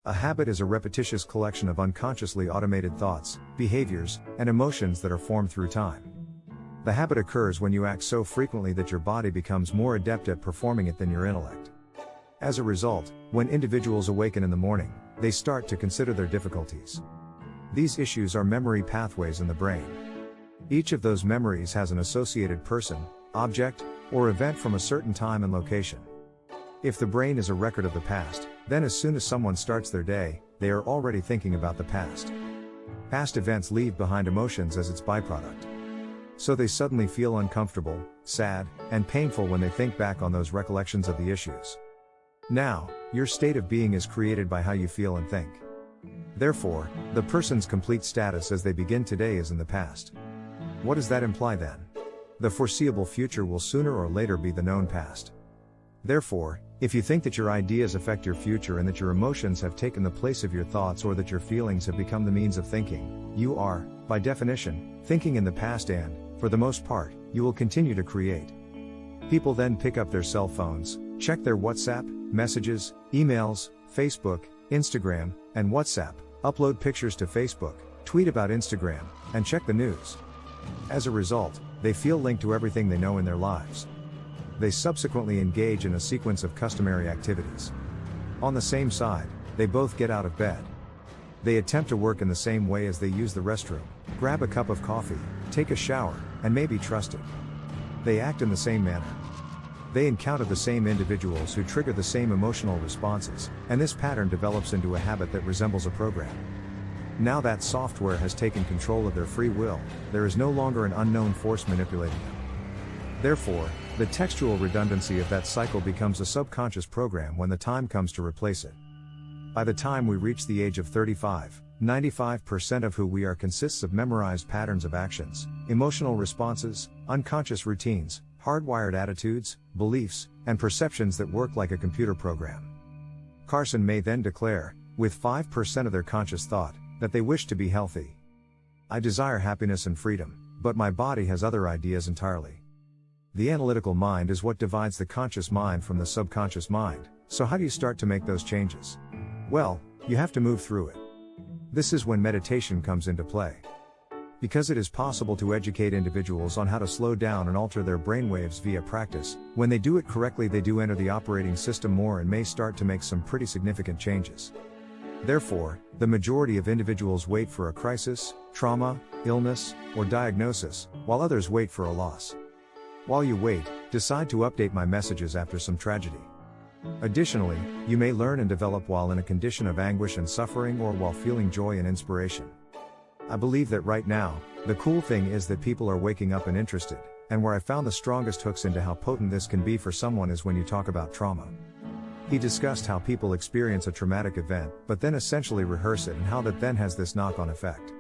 A habit is a repetitious collection of unconsciously automated thoughts, behaviors, and emotions that are formed through time. The habit occurs when you act so frequently that your body becomes more adept at performing it than your intellect. As a result, when individuals awaken in the morning, they start to consider their difficulties. These issues are memory pathways in the brain. Each of those memories has an associated person, object, or event from a certain time and location. If the brain is a record of the past, then as soon as someone starts their day, they are already thinking about the past. Past events leave behind emotions as its byproduct. So they suddenly feel uncomfortable, sad, and painful when they think back on those recollections of the issues. Now, your state of being is created by how you feel and think. Therefore, the person's complete status as they begin today is in the past. What does that imply then? The foreseeable future will sooner or later be the known past. Therefore, if you think that your ideas affect your future and that your emotions have taken the place of your thoughts or that your feelings have become the means of thinking, you are, by definition, thinking in the past and, for the most part, you will continue to create. People then pick up their cell phones, check their WhatsApp, messages, emails, Facebook, Instagram, and WhatsApp, upload pictures to Facebook, tweet about Instagram, and check the news. As a result, they feel linked to everything they know in their lives. They subsequently engage in a sequence of customary activities. On the same side, they both get out of bed. They attempt to work in the same way as they use the restroom, grab a cup of coffee, take a shower, and may be trusted. They act in the same manner. They encounter the same individuals who trigger the same emotional responses, and this pattern develops into a habit that resembles a program. Now that software has taken control of their free will, there is no longer an unknown force manipulating them. Therefore, the textual redundancy of that cycle becomes a subconscious program when the time comes to replace it. By the time we reach the age of 35, 95% of who we are consists of memorized patterns of actions, emotional responses, unconscious routines, hardwired attitudes, beliefs, and perceptions that work like a computer program. Carson may then declare, with 5% of their conscious thought, that they wish to be healthy. I desire happiness and freedom, but my body has other ideas entirely. The analytical mind is what divides the conscious mind from the subconscious mind, so how do you start to make those changes? Well, you have to move through it. This is when meditation comes into play. Because it is possible to educate individuals on how to slow down and alter their brainwaves via practice, when they do it correctly they do enter the operating system more and may start to make some pretty significant changes. Therefore, the majority of individuals wait for a crisis, trauma, illness, or diagnosis, while others wait for a loss. While you wait, decide to update my messages after some tragedy. Additionally, you may learn and develop while in a condition of anguish and suffering or while feeling joy and inspiration. I believe that right now, the cool thing is that people are waking up and interested, and where I found the strongest hooks into how potent this can be for someone is when you talk about trauma. He discussed how people experience a traumatic event, but then essentially rehearse it and how that then has this knock-on effect.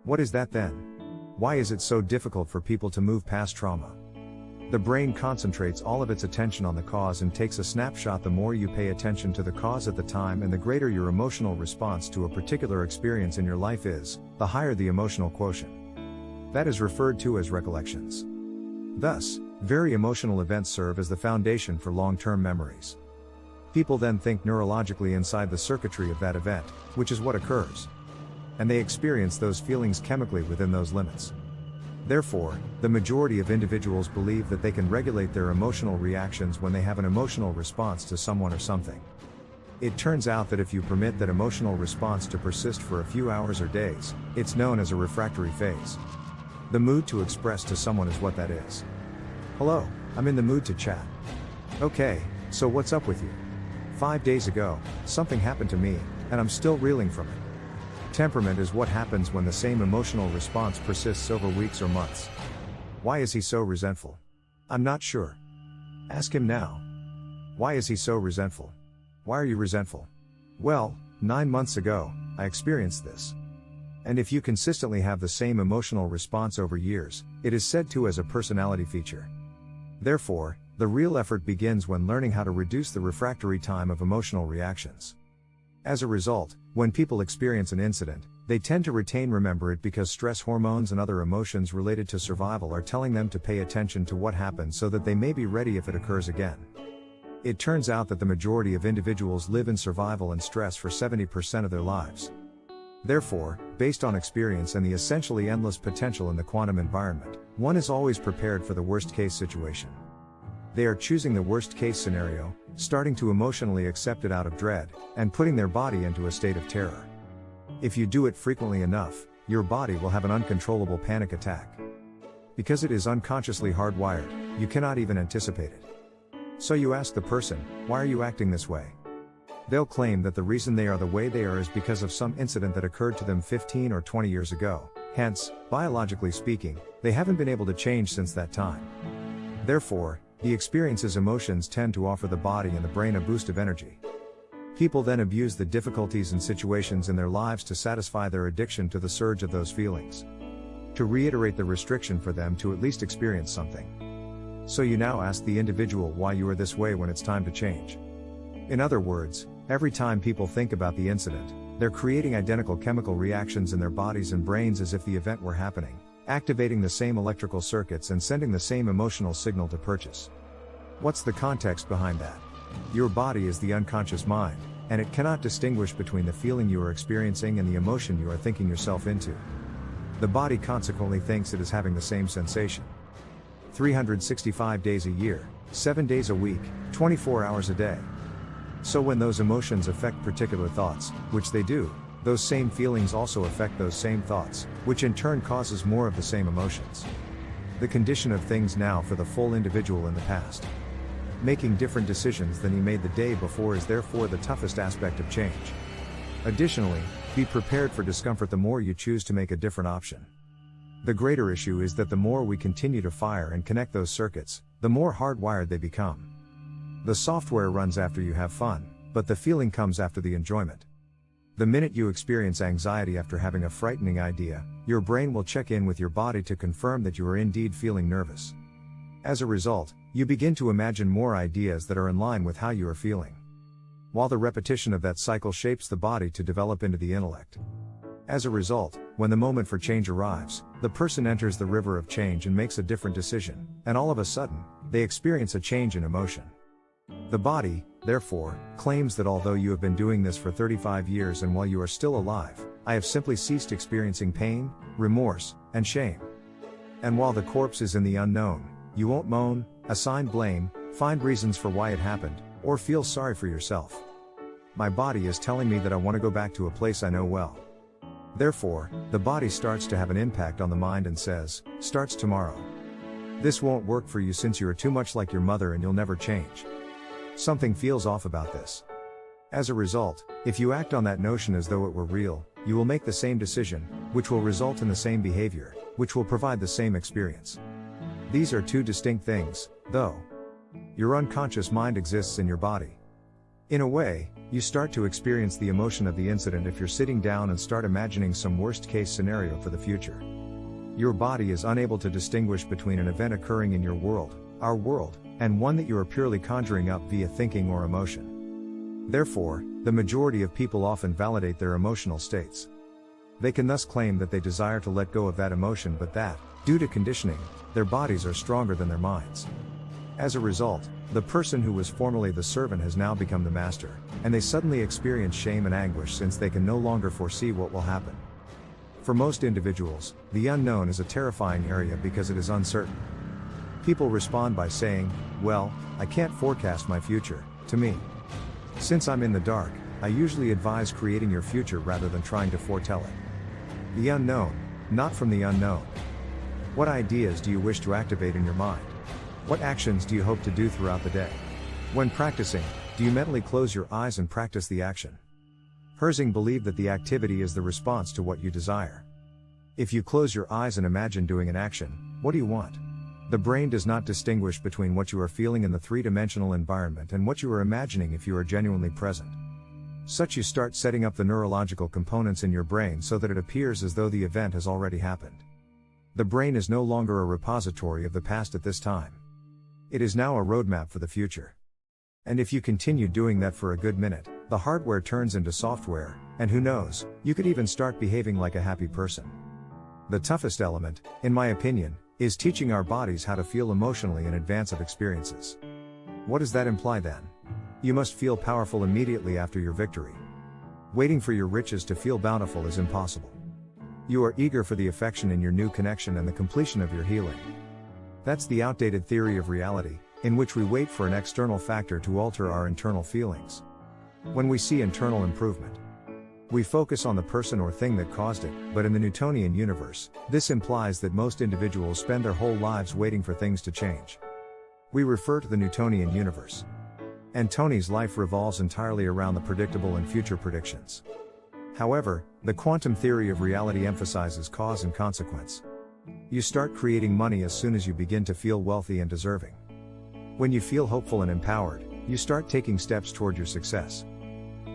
What is that then? Why is it so difficult for people to move past trauma? The brain concentrates all of its attention on the cause and takes a snapshot. The more you pay attention to the cause at the time and the greater your emotional response to a particular experience in your life is, the higher the emotional quotient. That is referred to as recollections. Thus, very emotional events serve as the foundation for long-term memories. People then think neurologically inside the circuitry of that event, which is what occurs. And they experience those feelings chemically within those limits. Therefore, the majority of individuals believe that they can regulate their emotional reactions when they have an emotional response to someone or something. It turns out that if you permit that emotional response to persist for a few hours or days, it's known as a refractory phase. The mood to express to someone is what that is. Hello, I'm in the mood to chat. Okay, so what's up with you? 5 days ago, something happened to me, and I'm still reeling from it. Temperament is what happens when the same emotional response persists over weeks or months. Why is he so resentful? I'm not sure. Ask him now. Why is he so resentful? Why are you resentful? Well, 9 months ago, I experienced this. And if you consistently have the same emotional response over years, it is said to as a personality feature. Therefore, the real effort begins when learning how to reduce the refractory time of emotional reactions. As a result, when people experience an incident, they tend to remember it because stress hormones and other emotions related to survival are telling them to pay attention to what happened so that they may be ready if it occurs again. It turns out that the majority of individuals live in survival and stress for 70% of their lives. Therefore, based on experience and the essentially endless potential in the quantum environment, one is always prepared for the worst-case situation. They are choosing the worst-case scenario, starting to emotionally accept it out of dread, and putting their body into a state of terror. If you do it frequently enough, your body will have an uncontrollable panic attack. Because it is unconsciously hardwired, you cannot even anticipate it. So you ask the person, "Why are you acting this way?" They'll claim that the reason they are the way they are is because of some incident that occurred to them 15 or 20 years ago. Hence, biologically speaking, they haven't been able to change since that time. Therefore, the experience's emotions tend to offer the body and the brain a boost of energy. People then abuse the difficulties and situations in their lives to satisfy their addiction to the surge of those feelings. To reiterate the restriction for them to at least experience something. So you now ask the individual why you are this way when it's time to change. In other words, every time people think about the incident, they're creating identical chemical reactions in their bodies and brains as if the event were happening, activating the same electrical circuits and sending the same emotional signal to purchase. What's the context behind that? Your body is the unconscious mind, and it cannot distinguish between the feeling you are experiencing and the emotion you are thinking yourself into. The body consequently thinks it is having the same sensation. 365 days a year, 7 days a week, 24 hours a day. So when those emotions affect particular thoughts, which they do, those same feelings also affect those same thoughts, which in turn causes more of the same emotions. The condition of things now for the full individual in the past. Making different decisions than he made the day before is therefore the toughest aspect of change. Additionally, be prepared for discomfort the more you choose to make a different option. The greater issue is that the more we continue to fire and connect those circuits, the more hardwired they become. The software runs after you have fun, but the feeling comes after the enjoyment. The minute you experience anxiety after having a frightening idea, your brain will check in with your body to confirm that you are indeed feeling nervous. As a result, you begin to imagine more ideas that are in line with how you are feeling. While the repetition of that cycle shapes the body to develop into the intellect. As a result, when the moment for change arrives, the person enters the river of change and makes a different decision, and all of a sudden, they experience a change in emotion. The body, therefore, claims that although you have been doing this for 35 years and while you are still alive, I have simply ceased experiencing pain, remorse, and shame. And while the corpse is in the unknown, you won't moan, assign blame, find reasons for why it happened, or feel sorry for yourself. My body is telling me that I want to go back to a place I know well. Therefore, the body starts to have an impact on the mind and says, starts tomorrow. This won't work for you since you are too much like your mother and you'll never change. Something feels off about this. As a result, if you act on that notion as though it were real, you will make the same decision, which will result in the same behavior, which will provide the same experience. These are two distinct things, though. Your unconscious mind exists in your body. In a way, you start to experience the emotion of the incident if you're sitting down and start imagining some worst-case scenario for the future. Your body is unable to distinguish between an event occurring in your world, our world, and one that you are purely conjuring up via thinking or emotion. Therefore, the majority of people often validate their emotional states. They can thus claim that they desire to let go of that emotion but that, due to conditioning, their bodies are stronger than their minds. As a result, the person who was formerly the servant has now become the master, and they suddenly experience shame and anguish since they can no longer foresee what will happen. For most individuals, the unknown is a terrifying area because it is uncertain. People respond by saying, "Well, I can't forecast my future," to me. Since I'm in the dark, I usually advise creating your future rather than trying to foretell it. The unknown, not from the unknown. What ideas do you wish to activate in your mind? What actions do you hope to do throughout the day? When practicing, do you mentally close your eyes and practice the action? Herzing believed that the activity is the response to what you desire. If you close your eyes and imagine doing an action, what do you want? The brain does not distinguish between what you are feeling in the three-dimensional environment and what you are imagining if you are genuinely present. Such you start setting up the neurological components in your brain so that it appears as though the event has already happened. The brain is no longer a repository of the past at this time. It is now a roadmap for the future. And if you continue doing that for a good minute, the hardware turns into software, and who knows, you could even start behaving like a happy person. The toughest element, in my opinion, is teaching our bodies how to feel emotionally in advance of experiences. What does that imply then? You must feel powerful immediately after your victory. Waiting for your riches to feel bountiful is impossible. You are eager for the affection in your new connection and the completion of your healing. That's the outdated theory of reality, in which we wait for an external factor to alter our internal feelings. When we see internal improvement, we focus on the person or thing that caused it, but in the Newtonian universe, this implies that most individuals spend their whole lives waiting for things to change. We refer to the Newtonian universe. And Tony's life revolves entirely around the predictable and future predictions. However, the quantum theory of reality emphasizes cause and consequence. You start creating money as soon as you begin to feel wealthy and deserving. When you feel hopeful and empowered, you start taking steps toward your success.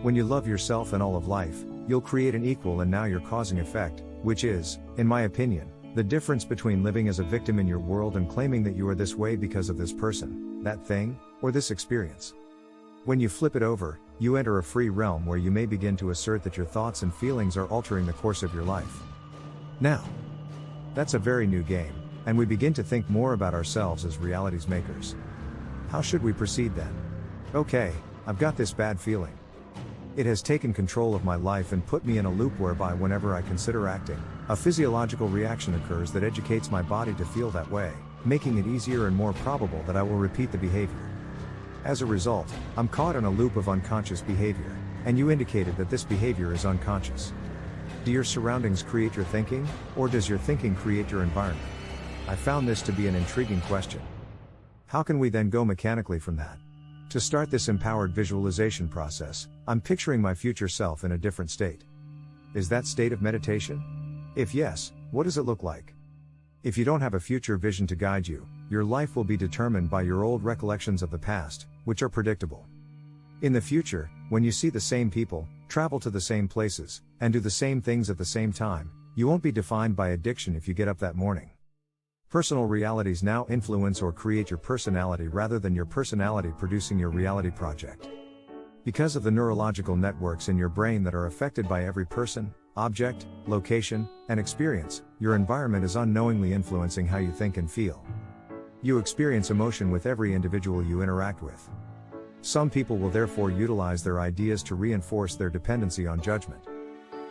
When you love yourself and all of life, you'll create an equal and now you're causing effect, which is, in my opinion, the difference between living as a victim in your world and claiming that you are this way because of this person, that thing, or this experience. When you flip it over, you enter a free realm where you may begin to assert that your thoughts and feelings are altering the course of your life. Now, that's a very new game, and we begin to think more about ourselves as reality's makers. How should we proceed then? Okay, I've got this bad feeling. It has taken control of my life and put me in a loop whereby whenever I consider acting, a physiological reaction occurs that educates my body to feel that way, making it easier and more probable that I will repeat the behavior. As a result, I'm caught in a loop of unconscious behavior, and you indicated that this behavior is unconscious. Do your surroundings create your thinking, or does your thinking create your environment? I found this to be an intriguing question. How can we then go mechanically from that? To start this empowered visualization process, I'm picturing my future self in a different state. Is that state of meditation? If yes, what does it look like? If you don't have a future vision to guide you, your life will be determined by your old recollections of the past, which are predictable. In the future, when you see the same people, travel to the same places, and do the same things at the same time, you won't be defined by addiction if you get up that morning. Personal realities now influence or create your personality rather than your personality producing your reality project. Because of the neurological networks in your brain that are affected by every person, object, location, and experience, your environment is unknowingly influencing how you think and feel. You experience emotion with every individual you interact with. Some people will therefore utilize their ideas to reinforce their dependency on judgment.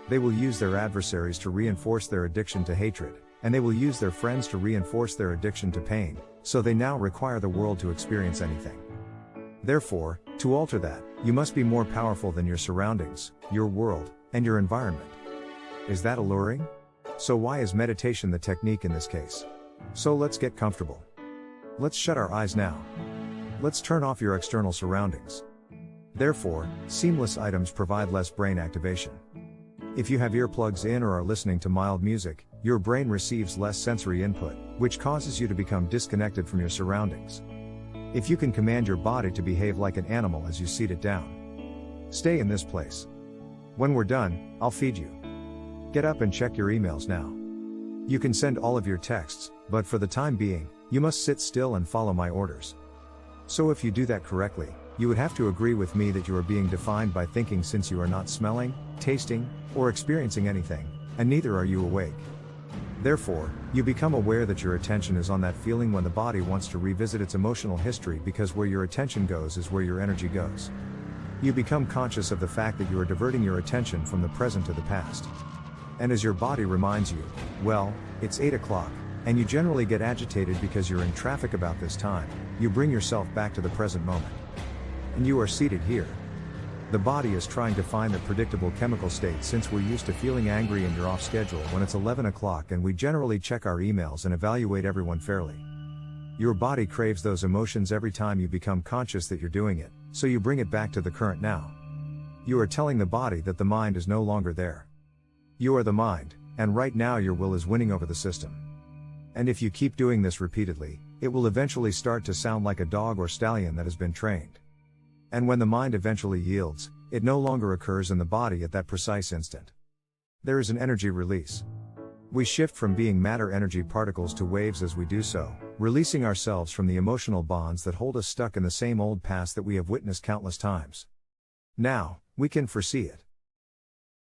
They will use their adversaries to reinforce their addiction to hatred, and they will use their friends to reinforce their addiction to pain, so they now require the world to experience anything. Therefore, to alter that, you must be more powerful than your surroundings, your world, and your environment. Is that alluring? So why is meditation the technique in this case? So let's get comfortable. Let's shut our eyes now. Let's turn off your external surroundings. Therefore, seamless items provide less brain activation. If you have earplugs in or are listening to mild music, your brain receives less sensory input, which causes you to become disconnected from your surroundings. If you can command your body to behave like an animal as you seat it down, stay in this place. When we're done, I'll feed you. Get up and check your emails now. You can send all of your texts, but for the time being, you must sit still and follow my orders. So if you do that correctly, you would have to agree with me that you are being defined by thinking, since you are not smelling, tasting, or experiencing anything, and neither are you awake. Therefore, you become aware that your attention is on that feeling when the body wants to revisit its emotional history, because where your attention goes is where your energy goes. You become conscious of the fact that you are diverting your attention from the present to the past. And as your body reminds you, well, it's 8 o'clock, and you generally get agitated because you're in traffic about this time, you bring yourself back to the present moment. And you are seated here. The body is trying to find the predictable chemical state, since we're used to feeling angry and you're off schedule when it's 11 o'clock, and we generally check our emails and evaluate everyone fairly. Your body craves those emotions every time you become conscious that you're doing it, so you bring it back to the current now. You are telling the body that the mind is no longer there. You are the mind, and right now your will is winning over the system. And if you keep doing this repeatedly, it will eventually start to sound like a dog or stallion that has been trained. And when the mind eventually yields, it no longer occurs in the body at that precise instant. There is an energy release. We shift from being matter energy particles to waves as we do so, releasing ourselves from the emotional bonds that hold us stuck in the same old past that we have witnessed countless times. Now, we can foresee it.